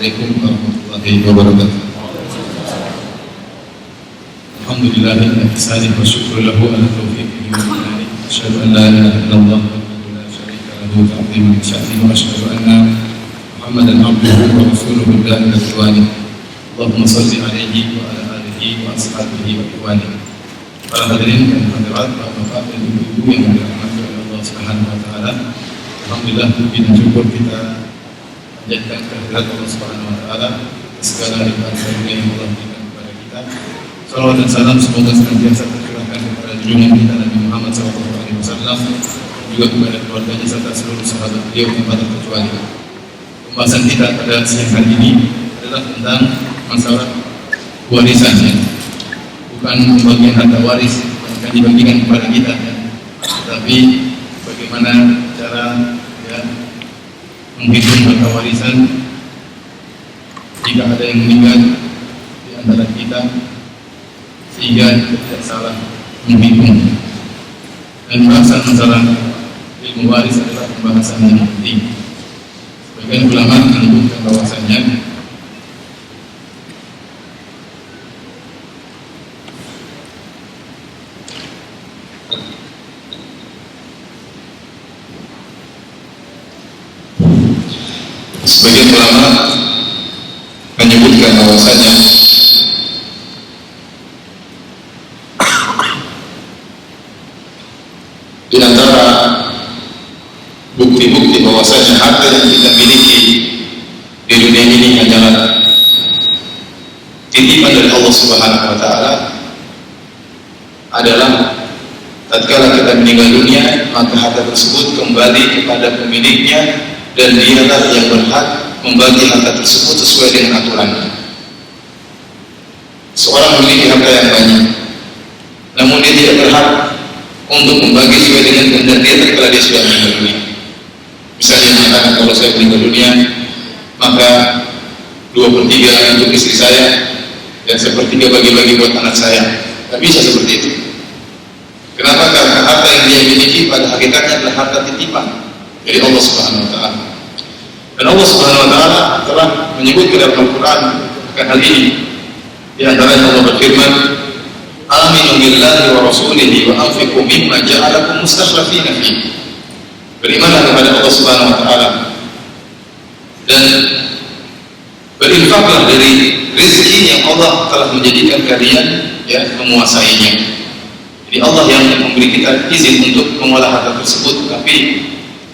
Assalamualaikum warahmatullahi wabarakatuh. Alhamdulillah wa ihsanihi wa syukru lahu ala taufiqihi wa amalihi. Asyhadu an la ilaha illallah wahdahu la syarika lahu ta'ziman li sya'nihi wa asyhadu anna Muhammadan abduhu wa rasuluhu la ilaha illallah. Allahumma shalli alaihi wa ala alihi wa ashabihi wa ikhwanihi. Para hadirin dan hadirat, bapak-bapak dan ibu-ibu yang dirahmati oleh Allah Subhanahu wa taala. Alhamdulillah puji dan syukur kita panjatkan kehadirat Allah Subhanahu wa taala segala nikmat karunia yang Allah berikan kepada kita. Salawat dan salam semoga senantiasa tercurahkan kepada junjungan kita Nabi Muhammad SAW, juga kepada keluarganya serta seluruh sahabat beliau tanpa terkecuali. Pembahasan kita pada siang hari ini adalah tentang masalah warisan, ya. Bukan pembagian harta waris yang akan dibagikan kepada kita, ya. Tapi bagaimana cara, ya, menghitung harta warisan jika ada yang meninggal di antara kita, sehingga tidak salah menghitung. Dan pembahasan masalah ilmu waris adalah pembahasan yang penting. Sebagian ulama menyebutkan bahwasanya di antara bukti-bukti bahwasanya harta yang kita miliki di dunia ini hanyalah titipan dari Allah Subhanahu wa taala adalah tatkala kita meninggal dunia, maka harta tersebut kembali kepada pemiliknya dan dialah yang berhak membagi harta tersebut sesuai dengan aturannya. Seorang memiliki harta yang banyak, namun dia tidak berhak untuk membagi sesuai dengan kehendak dia tatkala dia sudah meninggal dunia. Misalnya mengatakan, kalau saya meninggal dunia, maka 2/3 untuk istri saya dan 1/3 bagi-bagi buat anak saya. Tak bisa seperti itu. Kenapa? Karena harta yang dia miliki pada hakikatnya adalah harta titipan dari Allah Subhanahu wa taala. Dan Allah Subhanahu wa taala telah menyebut dalam Al-Qur'an akan hal ini. Di antaranya Allah berfirman, "Aminu billahi wa rasulihi wa anfiqu mimma ja'alakum mustakhlifina fihi." Berimanlah kepada Allah Subhanahu wa taala dan berinfaklah dari rezeki yang Allah telah menjadikan kalian, ya, menguasainya. Jadi Allah yang memberi kita izin untuk mengolah harta tersebut, tapi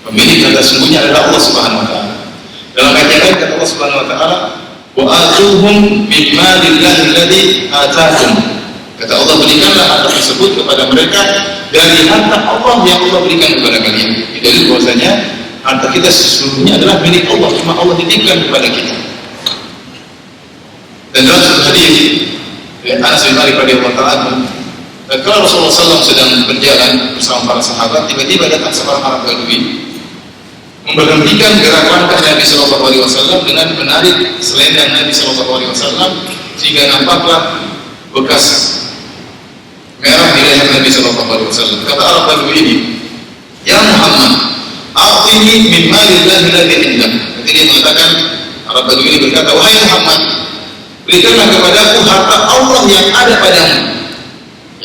pemilik harta sesungguhnya adalah Allah Subhanahu wa taala. Dalam ayat yang lain kata Allah Subhanahu wa taala, "Wa atuhum min malillahi alladzi ataakum." Kata Allah, berikanlah harta tersebut kepada mereka dari harta Allah yang Allah berikan kepada kalian. Jadi bahwasanya harta kita sesungguhnya adalah milik Allah, cuma Allah titipkan kepada kita. Dan dalam satu hadis, Anas bin Malik radhiyallahu ta'ala, kalau Rasulullah SAW sedang berjalan bersama para sahabat, tiba-tiba datang seorang Arab Badui memberhentikan gerak langkah Nabi SAW dengan menarik selendang Nabi SAW, sehingga nampaklah bekas merah di leher Nabi SAW. Kata Arab Badui ini, "Ya Muhammad, a'tini min malillahi alladzi indak." Jadi dia mengatakan, Arab Badui ini berkata, "Wahai Muhammad, berikanlah kepadaku harta Allah yang ada padamu."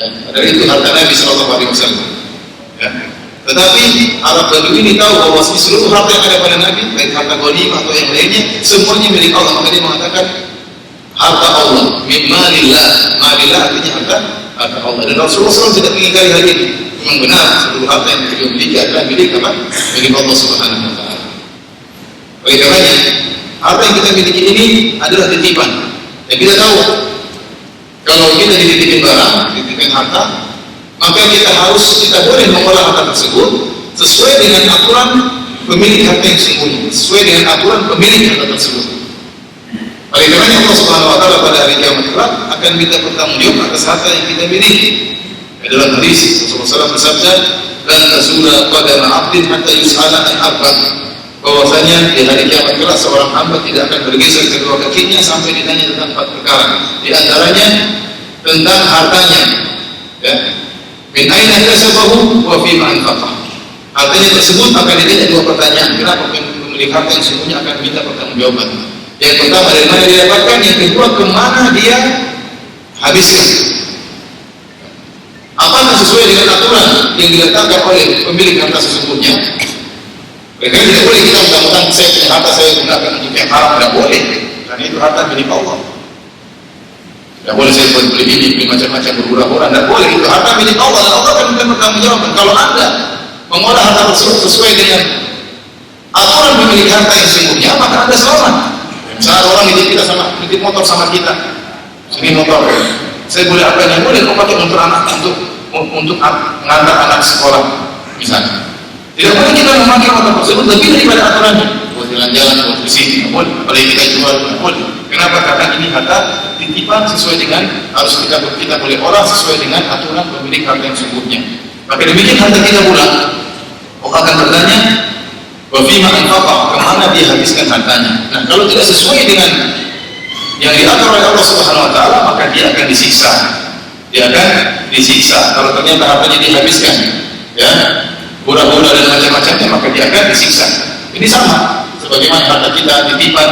Ya, dari itu harta Nabi SAW. Ya. Tetapi Arab Badui ini tahu bahwa seluruh harta yang ada pada Nabi, baik harta ghanimah atau yang lainnya, semuanya milik Allah. Maka dia mengatakan harta Allah, min malillah. Malillah artinya harta Allah. Dan Rasulullah SAW tidak mengingkari hal ini. Memang benar seluruh harta yang beliau miliki adalah milik apa? Milik Allah Subhanahu wa taala. Oleh karenanya, harta yang kita miliki ini adalah titipan. Dan kita tahu kalau kita dititipin barang, dititipin harta, maka kita boleh mengolah harta tersebut sesuai dengan aturan pemilik harta yang sesungguhnya, sesuai dengan aturan pemilik harta tersebut. Oleh karenanya Allah Subhanahu wa taala pada hari kiamat kelak akan minta pertanggungjawab atas harta yang kita miliki. Dalam hadis Rasulullah SAW bersabda, "Lan tazula qadama 'abdin hatta yus'ala an arba'." Bahwasanya di hari kiamat kelak seorang hamba tidak akan bergeser kedua kakinya sampai ditanya tentang 4 perkara. Di antaranya tentang hartanya. Ya. Min aina kasabahu wa fima anfaqah. Hartanya tersebut akan ditanya 2 pertanyaan. Kenapa pemilik harta yang sesungguhnya akan minta pertanggungjawaban? Yang pertama dari mana dia dapatkan, yang kedua kemana dia habiskan. Apakah sesuai dengan aturan yang diletakkan oleh pemilik harta sesungguhnya? Mereka tidak boleh kita mentang-mentang saya punya harta saya gunakan untuk yang haram, tidak boleh. Karena itu harta milik Allah. Tidak boleh saya beli ini, beli macam-macam berhura-hura, tidak boleh. Itu harta milik Allah dan Allah akan bertanggung jawab. Kalau Anda mengolah harta tersebut sesuai dengan aturan pemilik harta yang sesungguhnya, maka Anda selamat. Misalnya orang nitip motor sama kita, sini motor, saya boleh apa yang boleh kau pakai motor anak untuk mengantar anak sekolah, misalnya. Tidak boleh kita memakai motor tersebut lebih daripada aturannya. Buat jalan-jalan, buat kesini, tidak boleh. Apalagi kita jual, tidak boleh. Kenapa? Karena ini harta titipan sesuai dengan harus kita boleh olah sesuai dengan aturan pemilik harta yang sesungguhnya. Maka demikian harta kita pula, Allah akan bertanya, wa fima anfaqa, kemana dia habiskan hartanya. Nah, kalau tidak sesuai dengan yang diatur oleh Allah Subhanahu wa taala, maka dia akan disiksa. Dia akan disiksa kalau ternyata hartanya dihabiskan, ya, hura-hura dan macam-macamnya, maka dia akan disiksa. Ini sama sebagaimana harta kita titipan,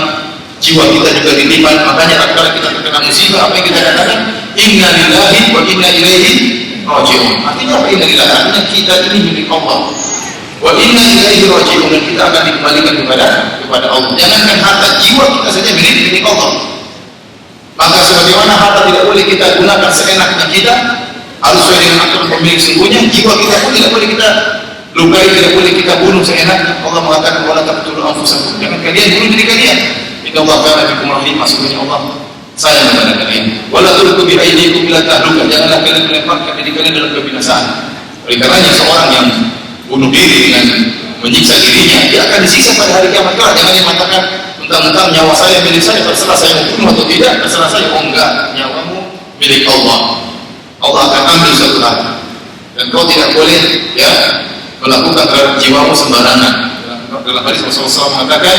jiwa kita juga titipan. Makanya tatkala kita terkena musibah, apa yang kita katakan? Inna lillahi wa inna ilaihi raji'un. Artinya apa? Inna lillahi, artinya kita ini milik Allah. Wa inna ilaihi raji'un, dan kita akan dikembalikan kepada Allah. Jangankan harta, jiwa kita saja milik Allah. Maka sebagaimana harta tidak boleh kita gunakan seenaknya kita, harus sesuai dengan aturan pemilik sungguhnya, jiwa kita pun tidak boleh kita lukai, tidak boleh kita bunuh seenaknya. Allah mengatakan wala taqtulu anfusakum, jangan kalian bunuh diri kalian. Inna Allah kana bikum rahim, sesungguhnya Allah sayang kepada kalian. Wala tulqu bi aydikum ila tahluka, janganlah kalian melemparkan diri kalian dalam kebinasaan. Oleh karenanya seorang yang bunuh diri dengan menyiksa dirinya, dia akan disiksa pada hari kiamat kelak. Jangan dia mengatakan mentang-mentang nyawa saya milik saya, terserah saya mau bunuh atau tidak, terserah saya. Oh enggak, nyawamu milik Allah. Allah akan ambil suatu hari, dan kau tidak boleh ya melakukan terhadap jiwamu sembarangan. Dalam hadis Rasulullah SAW mengatakan,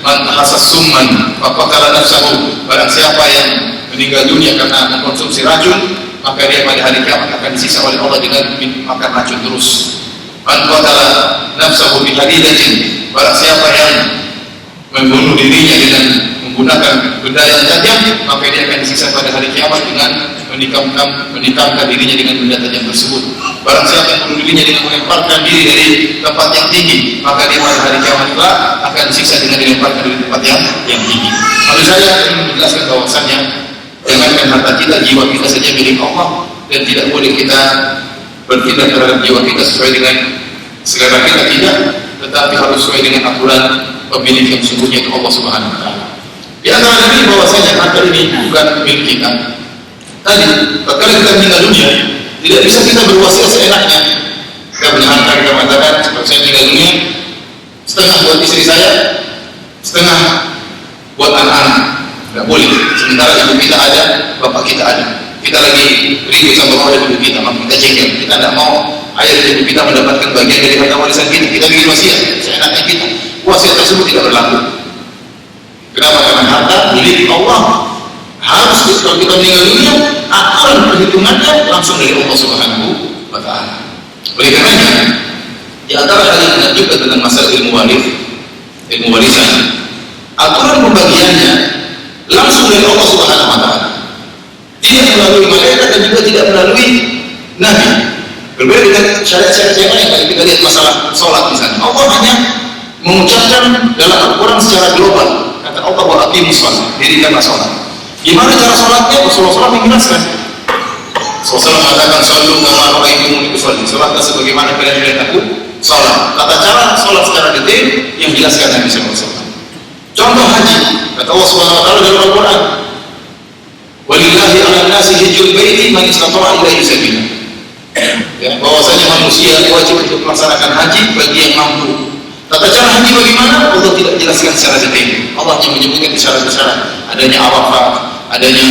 man tahasas summan faqatala nafsahu, barang siapa yang meninggal dunia karena mengkonsumsi racun, maka dia pada hari kiamat akan disiksa oleh Allah dengan makan racun terus. Man qatala nafsahu bi hadidatin, barang siapa yang membunuh dirinya dengan menggunakan benda yang tajam, maka dia akan disiksa pada hari kiamat dengan menikamkan dirinya dengan benda tajam tersebut. Barang siapa yang membunuh dirinya dengan melemparkan diri dari tempat yang tinggi, maka dia pada hari kiamat kelak akan disiksa dengan dilemparkan dari tempat yang tinggi. Lalu saya ingin menjelaskan bahwasannya jangankan harta kita, jiwa kita saja milik Allah, dan tidak boleh kita bertindak terhadap jiwa kita sesuai dengan selera kita, tidak, tetapi harus sesuai dengan aturan pemilik yang sesungguhnya, itu Allah Subhanahu wa taala. Di antara dalil bahwasanya harta ini bukan milik kita. Tadi, tatkala kita meninggal dunia, tidak bisa kita berwasiat seenaknya. Kita punya harta, kita mengatakan, seperti saya meninggal dunia, setengah buat istri saya, setengah buat anak-anak. Tidak boleh. Sementara ibu kita ada, bapak kita ada. Kita lagi ribut sama orang ibu kita, maka kita jengkel. Kita tidak mau ayah dan ibu kita mendapatkan bagian dari harta warisan kita. Kita bikin wasiat seenaknya kita. Wasiat tersebut tidak berlaku. Kenapa? Karena harta milik Allah. Harus kalau kita meninggal dunia, aturan perhitungannya langsung dari Allah Subhanahu wa taala. Oleh karenanya, di antara hal yang menunjukkan tentang masalah ilmu warisan, aturan pembagiannya langsung dari Allah Subhanahu wa taala. Tidak melalui malaikat dan juga tidak melalui nabi. Berbeda dengan syariat-syariat yang lain. Kalau kita lihat masalah sholat misalnya, Allah hanya mengucapkan dalam Al-Quran secara global. Kata Allah, wa aqimus shalah, dirikanlah sholat. Gimana cara sholatnya? Rasulullah SAW menjelaskan. Rasulullah mengatakan, shollu kama ra'aitumuni usolli, sholatlah sebagaimana kalian melihat aku sholat. Tata cara sholat secara detail yang dijelaskan Nabi SAW. Contoh haji, kata Allah Subhanahu wa taala dalam Al-Quran, walillahi 'alan nasi hajjul baiti man istata'a ilaihi sabila. Ya, bahwasanya manusia wajib untuk melaksanakan haji bagi yang mampu. Tata cara haji bagaimana? Allah tidak jelaskan secara detail. Allah hanya menyebutkan isyarat-isyarat. Adanya Arafah, adanya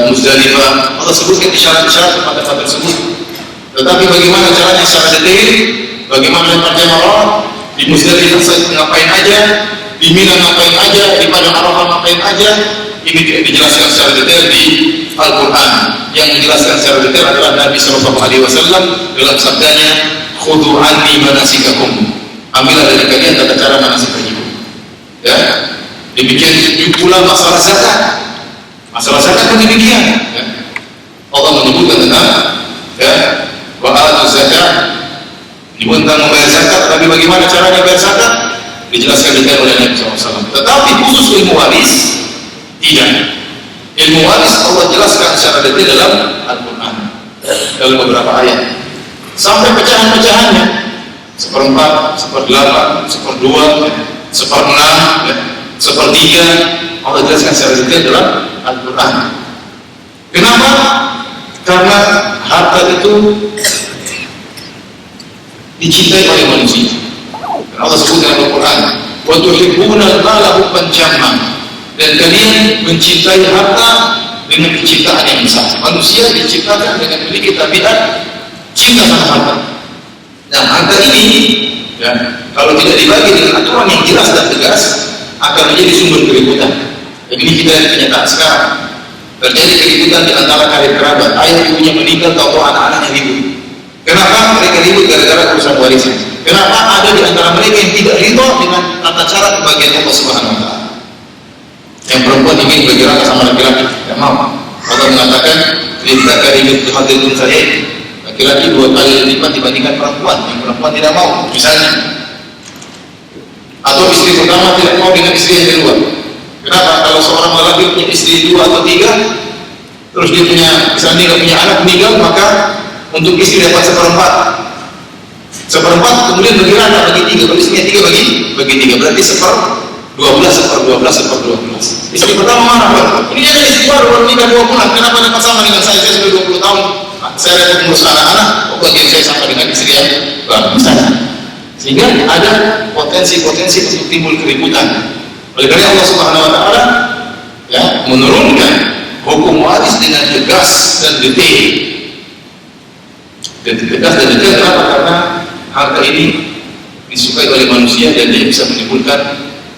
Muzdalifah. Allah sebutkan isyarat-isyarat pada saat tersebut. Tetapi bagaimana caranya secara detail? Bagaimana lempar jamaah? Di Muzdalifah ngapain aja? Di Mina ngapain aja? Di Padang Arafah ngapain aja? Ini tidak dijelaskan secara detail di Al-Quran. Yang menjelaskan secara detail adalah Nabi SAW dalam sabdanya, khudhu anni manasikakum, ambillah dari kalian tata cara manasik haji. Ya, Demikian pula masalah zakat. Masalah zakat pun demikian. Ya. Allah menyebutkan tentang wa atu zakat, menyebut tentang membayar zakat, tapi bagaimana caranya bayar zakat dijelaskan detail oleh Nabi SAW. Tetapi khusus ilmu waris tidak. Ilmu waris Allah jelaskan secara detail dalam Al-Quran, dalam beberapa ayat, sampai pecahan-pecahannya, 1/4, 1/8, 1/2, 1/6, 1/3, Allah jelaskan secara detail dalam Al-Quran. Kenapa? Karena harta itu dicintai oleh manusia. Dan Allah sebut dalam Al-Quran, wa tuhibbuna al-mala hubban jamma, dan kalian mencintai harta dengan kecintaan yang besar. Manusia diciptakan dengan memiliki tabiat cinta sama harta. Dan harta ini, ya, kalau tidak dibagi dengan aturan yang jelas dan tegas, akan menjadi sumber keributan. Dan ini kita lihat kenyataan sekarang. Terjadi keributan di antara karib kerabat. Ayah ibunya meninggal, tahu-tahu anak-anaknya ribut. Kenapa mereka ribut? Gara-gara urusan warisan. Kenapa? Ada di antara mereka yang tidak ridho dengan tata cara pembagian Allah Subhanahu wa Ta'ala. Yang perempuan ingin bergerak sama laki-laki, tidak mau. Allah mengatakan, "Lidzakari mithlu hadzil unthayayn." Laki-laki 2 kali lipat dibandingkan perempuan. Yang perempuan tidak mau, misalnya. Atau istri pertama tidak mau dengan istri yang kedua. Kenapa? Kalau seorang lelaki punya istri 2 atau 3, terus dia punya, misalnya dia punya anak meninggal, maka untuk istri dapat 1/4. 1/4 kemudian bagi rata, bagi 3. Kalau istrinya 3 bagi 3, berarti 1/12. Istri pertama marah, Pak. Ini ada istri baru menikah 2 bulan, kenapa dapat sama dengan saya sudah 20 tahun. Saya repot mengurus anak-anak, kok bagian saya sama dengan istri yang baru, misalnya. Sehingga ada potensi-potensi untuk timbul keributan. Oleh karena Allah Subhanahu wa Ta'ala, ya, menurunkan hukum waris dengan tegas dan detail. Tegas dan detail kenapa? Karena harta ini disukai oleh manusia dan dia bisa menimbulkan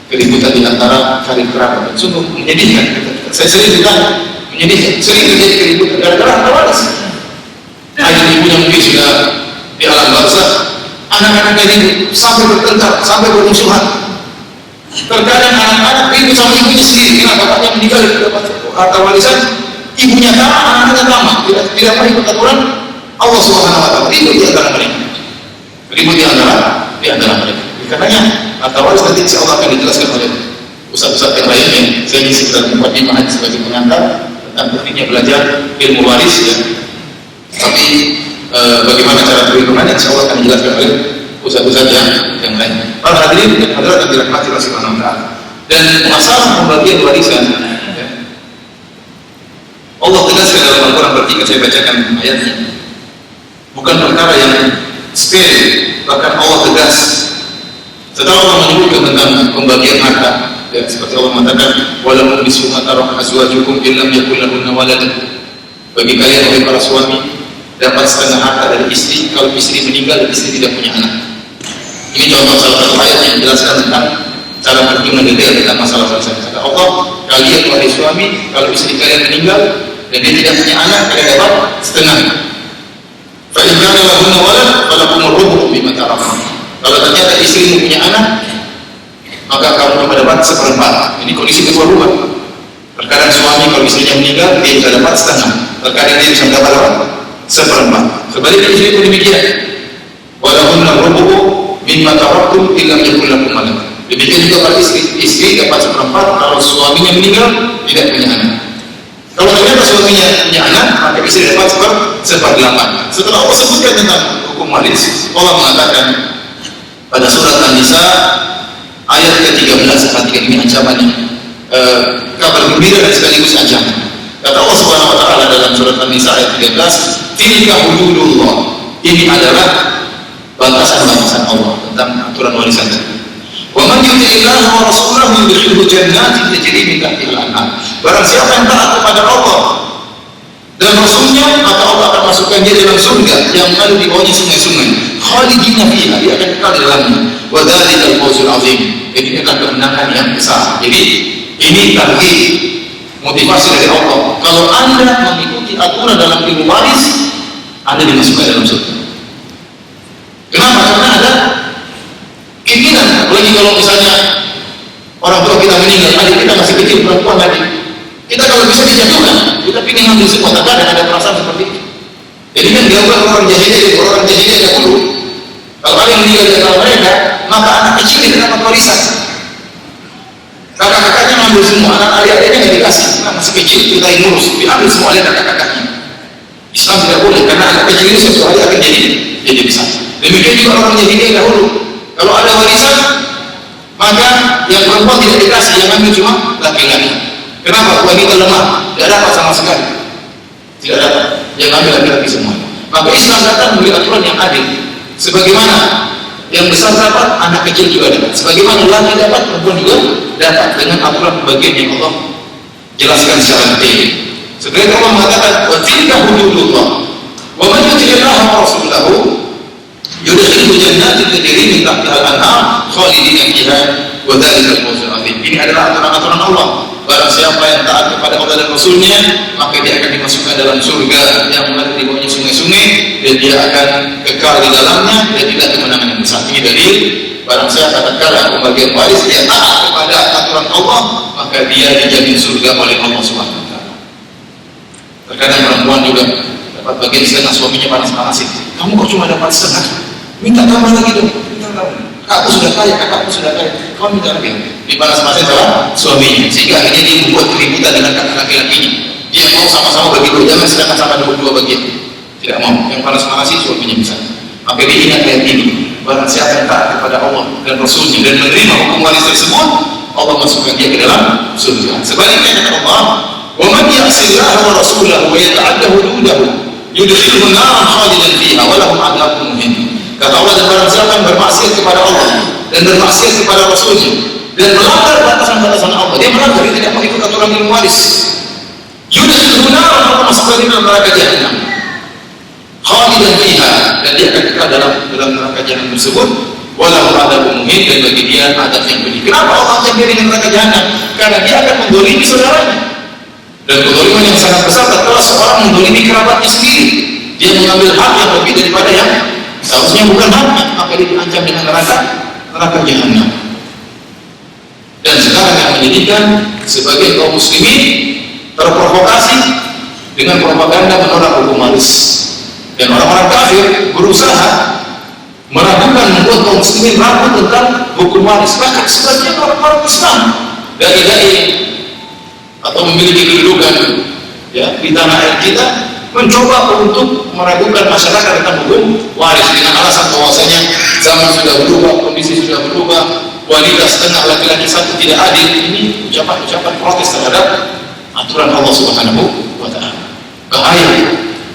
keributan di antara karib kerabat. Sungguh menyedihkan. Saya sering ditanya, menyedihkan. Sering terjadi keributan gara-gara harta waris. Ayah ibunya mungkin sudah di alam barzakh, anak-anaknya ribut sampai bertengkar, sampai bermusuhan. Terkadang anak-anak ribut sama ibunya sendiri. Kenapa? Bapaknya meninggal dapat harta warisan, ibunya tamat, anak-anaknya tamat. Tidak mau ikut aturan Allah Subhanahu wa Ta'ala. Ribut di antara mereka. Ribut di antara mereka. Karenanya harta waris nanti insya Allah akan dijelaskan oleh ustaz-ustaz yang lainnya. Saya ini sekedar mukadimah sebagai pengantar tentang pentingnya belajar ilmu waris, ya. Tapi bagaimana cara perhitungannya insya Allah akan dijelaskan oleh ustaz-ustaz yang lain. Para hadirin dan hadirat yang dirahmati Allah Subhanahu wa Ta'ala. Dan masalah pembagian warisan, ya, Allah tegaskan dalam Al-Quran, ketika saya bacakan ayatnya, bukan perkara yang sepele, bahkan Allah tegas. Setelah Allah menyebutkan tentang pembagian harta, ya, seperti Allah mengatakan, "Walakum nisfu ma taraka azwajukum in lam yakul lahunna walad." Bagi kalian wahai para suami, dapat setengah harta dari istri kalau istri meninggal dan istri tidak punya anak. Ini contoh salah satu ayat yang menjelaskan tentang cara perhitungan detail tentang masalah warisan. Kata Allah, kalian wahai suami, kalau istri kalian meninggal dan dia tidak punya anak, kalian dapat setengah. Fa in kana lahunna walad falakum ar-rubu' mimma tarakna. Kalau ternyata istri punya anak, maka kamu cuma dapat 1/4. Ini kondisi kedua rumah. Terkadang suami kalau istrinya meninggal, dia bisa dapat setengah. Terkadang dia bisa dapat 1/4. Sebaliknya istri pun demikian. Walahunna ar-rubu' mimma taraktum illam yakul lakum walad. Demikian juga kalau istri dapat 1/4 kalau suaminya meninggal tidak punya anak. Kalau ternyata suaminya punya anak, maka istri dapat 1/8. Setelah Allah sebutkan tentang hukum waris, Allah mengatakan pada surat An-Nisa ayat ke-13, perhatikan ini ancamannya, kabar gembira dan sekaligus ancaman. Kata Allah Subhanahu wa Ta'ala dalam surat An-Nisa ayat 13, "Tilka hududullah." Ini adalah batasan-batasan Allah tentang aturan warisan tadi. Wa man yuti'illaha wa rasulahu yudkhilhu jannatin tajri min tahtiha al-anhar. Barang siapa yang taat kepada Allah dan Rasulnya, maka Allah akan masukkan dia dalam surga yang ada di bawahnya sungai-sungai. Khalidina fiha, dia akan kekal di dalamnya. Wa dzalikal fawzul azim. Ini adalah kemenangan yang besar. Jadi ini tarhib, motivasi dari Allah. Kalau Anda mengikuti aturan dalam ilmu waris, Anda dimasukkan dalam surga. Kenapa? Karena ada keinginan. Apalagi kalau misalnya Orang tua kita meninggal, adik kita masih kecil, perempuan lagi. Kita kalau bisa dijatuhkan, kita ingin ambil semua, tapi ada perasaan seperti itu. Jadi kan dilakukan orang jahiliyah dahulu. Kalau ada yang meninggal di antara mereka, maka anak kecil tidak dapat warisan. Kakak-kakaknya mengambil semua, anak adik-adiknya nggak dikasih. Nah, masih kecil, kita yang ngurus, diambil semua oleh kakak-kakaknya. Islam tidak boleh, karena anak kecil ini suatu hari akan jadi besar. Demikian juga orang jahiliyah dahulu. Kalau ada warisan, maka yang perempuan tidak dikasih, yang ambil cuma laki-laki. Kenapa? Wanita lemah, tidak dapat sama sekali. Tidak dapat, yang ambil laki-laki semua. Maka Islam datang memberi aturan yang adil. Sebagaimana yang besar dapat, anak kecil juga dapat. Sebagaimana laki dapat, perempuan juga dapat, dengan aturan pembagian yang Allah jelaskan secara detail. Sebenarnya Allah mengatakan, wa tilka hududullah, wa man yuti'illaha wa rasulahu yudkhilhu jannatin tajri min tahtiha al-anhar khalidina fiha wa dhalika al-fawzul 'adzim. Ini adalah aturan-aturan Allah. Barang siapa yang taat kepada Allah dan Rasulnya, maka dia akan dimasukkan dalam surga yang mengalir di bawahnya sungai-sungai, dan dia akan kekal di dalamnya, dan tidak kemenangan yang besar. Ini dalil barang siapa tatkala pembagian waris dia taat kepada aturan Allah, maka dia dijamin surga oleh Allah Subhanahu wa taala. Terkadang perempuan juga dapat bagian setengah, suaminya panas-panasin. Kamu kok cuma dapat setengah? Minta tambah lagi dong, minta tambah. Kakakku sudah kaya, kakakku sudah kaya, kamu minta lagi. Dipanas-panasin sama suaminya, sehingga akhirnya dia membuat keributan dengan kakak laki-lakinya. Dia mau sama-sama bagi dua, jangan sedangkan sama dua bagian. Tidak mau, yang panas-panasin suaminya bisa. Maka dia ingat ayat ini, barang siapa yang taat kepada Allah dan Rasulnya dan menerima hukum waris tersebut, Allah masukkan dia ke dalam surga. Sebaliknya kata Allah, wa man ya'sillaha wa rasulahu wa yata'adda hududahu yudkhilhu naran khalidan fiha wa lahu 'adzabun muhin. Kata Allah, dan barang siapa yang bermaksiat kepada Allah dan bermaksiat kepada Rasulnya dan melanggar batasan-batasan Allah, dia melanggar, dia tidak mengikut aturan ilmu waris, yudkhilhu naran, Allah masukkan dia dalam neraka jahanam khalidan fiha, dan dia akan kekal dalam neraka jahanam tersebut, wa lahu 'adzabun muhin, dan bagi dia azab yang pedih. Kenapa Allah ancam dia dengan neraka jahanam? Karena dia akan mendolimi saudaranya. Dan kedoliman yang sangat besar adalah seorang mendolimi kerabatnya sendiri. Dia mengambil hak yang lebih daripada yang seharusnya bukan haknya, maka dia diancam dengan neraka jahanam. Dan sekarang yang menyedihkan, sebagian kaum muslimin terprovokasi dengan propaganda menolak hukum waris. Dan orang-orang kafir berusaha meragukan, membuat kaum muslimin ragu tentang hukum waris. Bahkan sebagian orang-orang Islam dari atau memiliki kedudukan ya di tanah air kita mencoba untuk meragukan masyarakat tentang hukum waris dengan alasan bahwasanya zaman sudah berubah, kondisi sudah berubah, wanita setengah, laki-laki satu tidak adil. Ini ucapan-ucapan protes terhadap aturan Allah Subhanahu wa taala.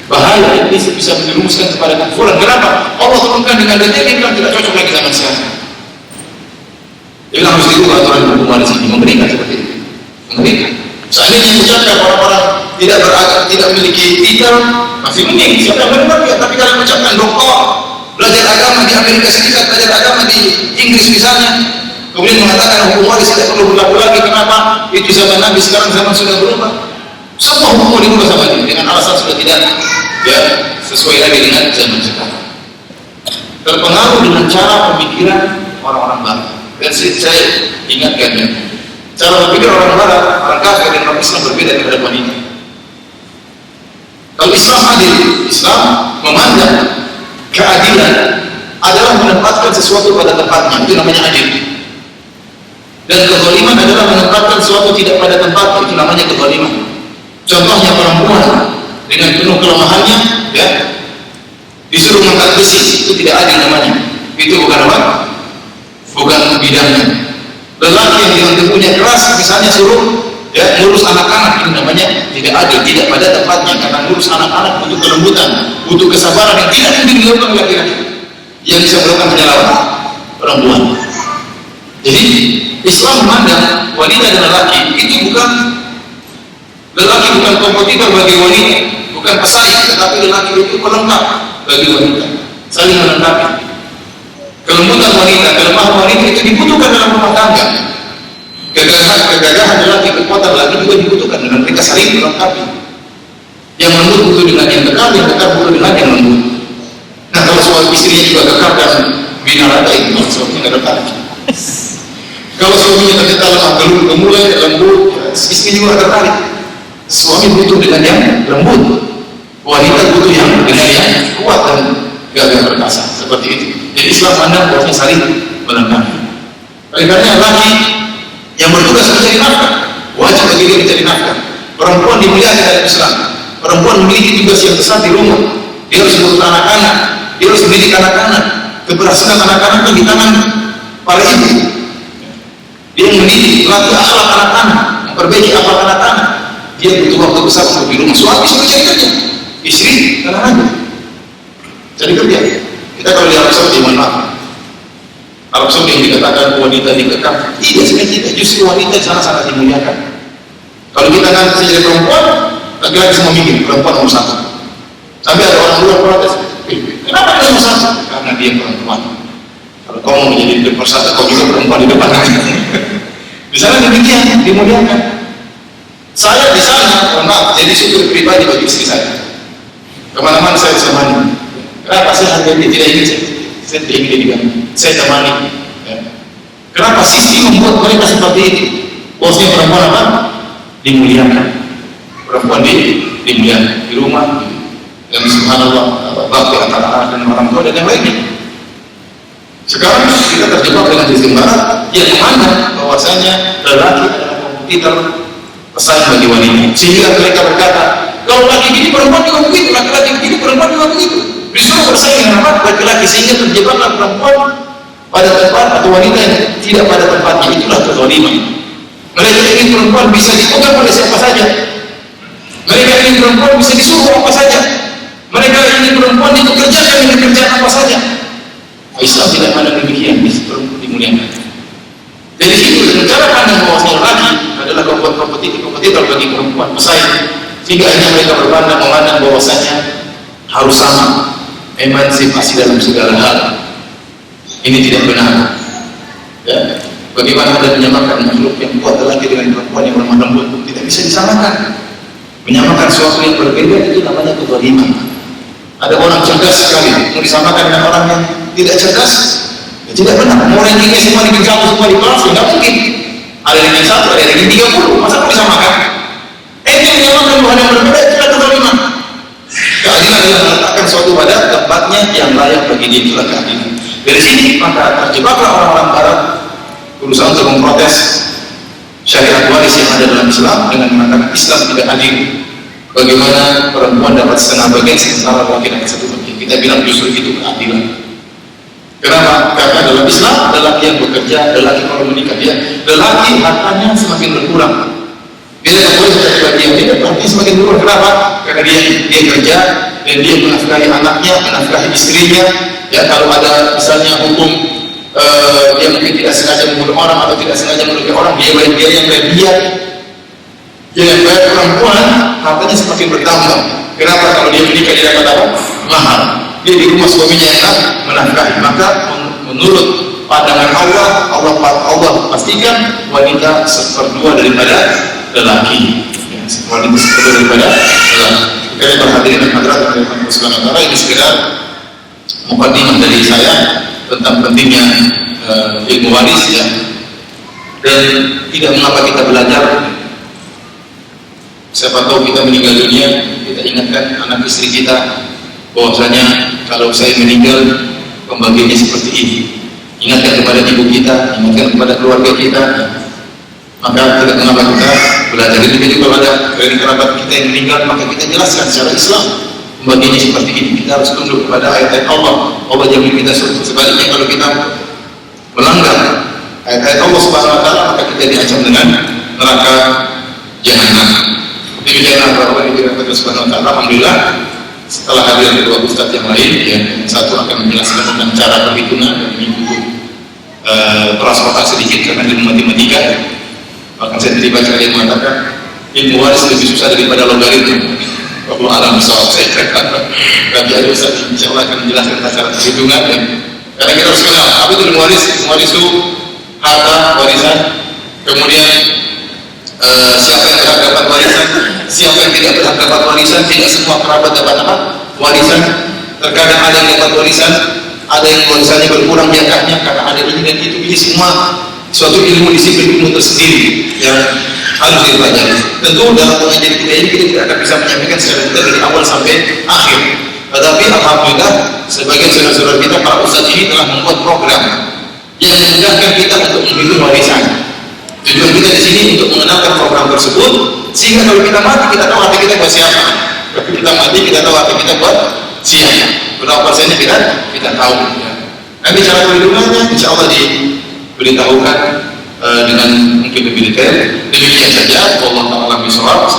Bahaya ini bisa menjerumuskan kepada kekufuran. Kenapa? Allah turunkan dengan detail, dia bilang tidak cocok lagi zaman sekarang. Dia harus dirubah aturan hukum waris ini. Mengerikan seperti itu. Mengerikan. Seandainya mengucapkan orang-orang tidak memiliki titel, masih mending, siapa yang benar ya. Tapi kalau mengucapkan doktor, belajar agama di Amerika Serikat, belajar agama di Inggris misalnya, kemudian mengatakan hukum waris tidak perlu berlaku lagi. Kenapa? Itu zaman Nabi, sekarang zaman sudah berubah. Semua hukum dirubah sama dia dengan alasan sudah tidak ya sesuai lagi dengan zaman sekarang. Terpengaruh dengan cara pemikiran orang-orang barat. Dan saya ingatkan ya, cara berpikir orang barat, orang kafir dan orang Islam berbeda terhadap wanita. Kalau Islam adil, Islam memandang keadilan adalah menempatkan sesuatu pada tempatnya, itu namanya adil. Dan kezaliman adalah menempatkan sesuatu tidak pada tempatnya, itu namanya kezaliman. Contohnya perempuan dengan penuh kelemahannya, ya, disuruh mengangkat besi, itu tidak adil namanya. Itu bukan apa? Bukan bidangnya. Lelaki yang dengan tubuhnya keras, misalnya suruh ya ngurus anak-anak, ini namanya tidak adil, tidak pada tempatnya. Karena ngurus anak-anak butuh kelembutan, butuh kesabaran yang tidak mungkin dilakukan oleh laki-laki. Yang bisa melakukan hanyalah perempuan. Jadi Islam memandang wanita dan lelaki itu bukan, lelaki bukan kompetitor bagi wanita, bukan pesaing, tetapi lelaki itu pelengkap bagi wanita, saling melengkapi. Kelembutan wanita, kelemahan wanita itu dibutuhkan dalam rumah tangga. Kegagahan lelaki, kekuatan lelaki juga dibutuhkan, dan mereka saling melengkapi. Yang lembut butuh dengan yang kekal, yang kekal butuh dengan yang lembut. Nah, kalau suami istrinya juga kekal dan bina rata, itu suaminya nggak ada. Kalau suaminya ternyata lemah gemulai, lembut, istri juga tertarik. Suami butuh dengan yang lembut, wanita butuh yang dengan yang kuat dan gagah perkasa, seperti itu. Jadi Islam pandang bahwasanya saling melengkapi. Oleh karena laki yang bertugas mencari nafkah, wajib bagi dia mencari nafkah. Perempuan dimuliakan dalam Islam. Perempuan memiliki tugas yang besar di rumah. Dia harus mengurus anak-anak, dia harus mendidik anak-anak. Keberhasilan anak-anak di tangan para ibu. Dia mendidik, melatih akhlak anak-anak, memperbaiki akhlak anak-anak. Dia butuh waktu besar untuk di rumah. Suami sudah cari kerja, istri anak-anak cari kerja. Kita kalau di Arab Saudi, mohon maaf, Arab Saudi yang dikatakan wanita dikekang, tidak, sebenarnya tidak. Justru wanita di sana sangat dimuliakan. Kalau kita kan jadi perempuan, laki-laki semua mikir perempuan nomor satu. Sampai ada orang luar protes, kenapa dia nomor satu? Karena dia perempuan. Kalau kau mau menjadi nomor satu, kau juga perempuan di depan. Di sana demikian, dimuliakan. Saya di sana, mohon maaf, jadi supir pribadi bagi istri saya. Kemana-mana saya bisa mandi. Kenapa saya hargai dia? Tidak ingin saya tidak ingin dia diganggu. Saya temani. Ya. Kenapa sisi membuat mereka seperti itu? Bosnya perempuan apa? Dimuliakan. Perempuan dimuliakan di rumah. Dan subhanallah, bakti antara anak dan orang tua dan yang lainnya. Sekarang kita terjebak dengan sistem barat yang mana bahwasanya lelaki adalah kompetitor pesaing bagi wanita. Sehingga mereka berkata, kalau laki gini perempuan juga begitu, laki-laki gini perempuan juga begitu. Disuruh bersaing dengan apa? Laki-laki, sehingga terjebaklah perempuan pada tempat atau wanita yang tidak pada tempatnya. Itulah kezaliman. Mereka ingin perempuan bisa dipegang oleh siapa saja. Mereka ingin perempuan bisa disuruh apa saja. Mereka ingin perempuan dikerjakan dengan kerjaan apa saja. Islam tidak pandang demikian, dimuliakan. Dari situ dengan cara pandang bahwasanya laki adalah kompetitor bagi perempuan, pesaing. Sehingga hanya mereka memandang bahwasanya harus sama, emansipasi dalam segala hal. Ini tidak benar. Ya. Bagaimana Anda menyamakan makhluk yang kuat lelaki dengan perempuan yang lemah lembut? Tidak bisa disamakan. Menyamakan sesuatu yang berbeda itu namanya kezaliman. Ada orang cerdas sekali, mau disamakan dengan orang yang tidak cerdas, ya tidak benar. Mau rankingnya semua dikejar, semua di kelas, tidak mungkin. Ada ranking 1, ada ranking 30, masa mau disamakan? Ini menyamakan Tuhan yang berbeda, itulah kezaliman. Keadilan adalah meletakkan suatu pada tempatnya yang layak bagi dia, itulah keadilan. Dari sini maka terjebaklah orang-orang Barat berusaha untuk memprotes syariat waris yang ada dalam Islam dengan mengatakan Islam tidak adil. Bagaimana perempuan dapat setengah bagian sementara laki dapat satu bagian? Kita bilang justru itu keadilan. Kenapa? Karena dalam Islam lelaki yang bekerja, lelaki kalau menikah dia, lelaki hartanya semakin berkurang. Dia tidak boleh mencari bagian dia, hartanya semakin berkurang. Kenapa? Karena dia kerja dan dia menafkahi anaknya, menafkahi istrinya. Ya, kalau ada misalnya hukum dia mungkin tidak sengaja membunuh orang atau tidak sengaja merugikan orang, dia bayar biaya yang berlebihan. Yang bayar perempuan hartanya semakin bertambah. Kenapa? Kalau dia menikah dia dapat apa? Mahar. Dia di rumah suaminya yang menafkahi. Maka menurut pandangan Allah pastikan wanita seperdua daripada lelaki. Ya, wanita seperdua daripada lelaki. Kita berhadirin dan hadirat dari Allah Subhanahu wa taala, ini sekedar mukadimah dari saya tentang pentingnya ilmu waris ya. Dan tidak mengapa kita belajar. Siapa tahu kita meninggal dunia, kita ingatkan anak istri kita bahwasanya kalau saya meninggal pembagiannya seperti ini. Ingatkan kepada ibu kita, ingatkan kepada keluarga kita. Maka tidak mengapa kita belajar. Jadi kalau ada kerabat kita yang meninggal, maka kita jelaskan secara Islam pembagiannya seperti ini. Kita harus tunduk kepada ayat-ayat Allah. Allah jamin kita surga. Sebaliknya kalau kita melanggar ayat-ayat Allah Subhanahu wa taala, maka kita diancam dengan neraka jahanam. Demikianlah bahwa ini dirahmati Subhanahu wa taala. Alhamdulillah setelah hadir dua ustadz yang lain, ya, satu akan menjelaskan tentang cara perhitungan dan ini butuh transportasi sedikit karena ilmu matematika. Bahkan saya tadi baca yang mengatakan ilmu waris lebih susah daripada logaritma. Allah alam soal saya kata. Tapi ada ustadz insyaallah akan menjelaskan cara perhitungan. Ya. Karena kita harus kenal apa itu ilmu waris. Ilmu waris itu harta warisan, kemudian siapa yang berhak dapat warisan, siapa yang tidak berhak dapat warisan. Tidak semua kerabat dapat apa? Warisan. Terkadang ada yang dapat warisan, ada yang warisannya berkurang jatahnya karena ada ini dan itu. Ini semua suatu ilmu disiplin ilmu tersendiri yang harus dipelajari. Tentu dalam pengajian kita ini kita tidak akan bisa menyampaikan secara detail dari awal sampai akhir. Tetapi alhamdulillah sebagian saudara-saudara kita para ustadz ini telah membuat program yang memudahkan kita untuk menghitung warisan. Tujuan kita di sini untuk mengenalkan program tersebut sehingga kalau kita mati kita tahu hati kita buat siapa. Kalau kita mati kita tahu hati kita buat siapa. Berapa persennya kita tahu. Ya. Nanti cara perhitungannya insya Allah diberitahukan dengan mungkin lebih detail. Demikian saja. Wallahu a'lam bishawab.